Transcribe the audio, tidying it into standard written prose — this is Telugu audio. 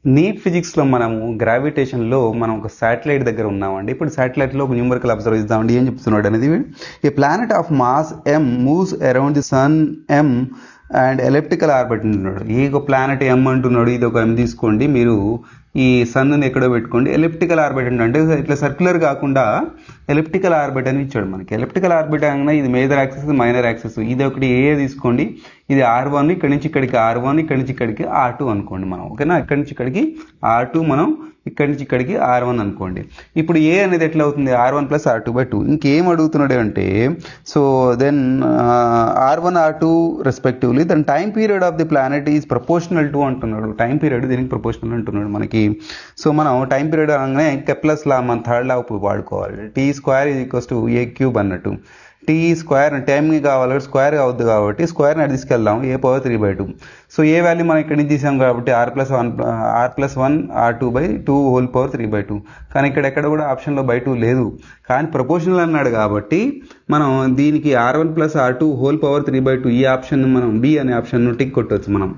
నీట్ ఫిజిక్స్లో మనము గ్రావిటేషన్లో మనం ఒక శాటిలైట్ దగ్గర ఉన్నామండి. ఇప్పుడు శాటిలైట్లో ఒక న్యూమరికల్ అబ్జర్వ్ ఇద్దామండి. ఏం చెప్తున్నాడు అనేది, a planet of mass M moves around the sun M and elliptical orbit అంటున్నాడు. ఈ ఒక ప్లానెట్ ఎం అంటున్నాడు, ఇది ఒక ఎం తీసుకోండి, మీరు ఈ సన్ని ఎక్కడో పెట్టుకోండి. ఎలిప్టికల్ ఆర్బిట్ అంటే ఇట్లా సర్క్యులర్ కాకుండా ఎలిప్టికల్ ఆర్బిట్ అని ఇచ్చాడు మనకి. ఎలిప్టికల్ ఆర్బిట్ అనగా ఇది మేజర్ యాక్సిస్, మైనర్ యాక్సిస్. ఇది ఒకటి ఏ తీసుకోండి, ఇది R1, ఇక్కడి నుంచి ఇక్కడికి R1, ఇక్కడి నుంచి ఇక్కడికి R2 అనుకోండి మనం, ఓకేనా. ఇక్కడి నుంచి ఇక్కడికి R2, మనం ఇక్కడి నుంచి ఇక్కడికి R1 అనుకోండి. ఇప్పుడు ఏ అనేది ఎట్లా అవుతుంది, R1 + R2/2. ఇంకేం అడుగుతున్నాడు అంటే, so then R1 R2 respectively then time period of the planet is proportional to అంటున్నాడు. టైం పీరియడ్ దీనికి ప్రపోర్షనల్ అంటున్నాడు మనకి. సో మనం టైం పీరియడ్ అనగానే కెప్లర్స్ లా మన థర్డ్ లా వాడుకోవాలి. T² = A³ అన్నట్టు. T² టైంకి కావాలి, స్క్వేర్ అవుద్ది కాబట్టి స్క్వేర్ని అది తీసుకెళ్దాం, A⁴/3/2. సో ఏ వాల్యూ మనం ఇక్కడి నుంచి తీసాం కాబట్టి R+1 R2/2 3/2. కానీ ఇక్కడ కూడా ఆప్షన్లో /2 లేదు, కానీ ప్రపోర్షనల్ అన్నాడు కాబట్టి మనం దీనికి R1 + R2 3/2 ఈ ఆప్షన్ మనం B అనే ఆప్షన్ టిక్ కొట్టవచ్చు మనం.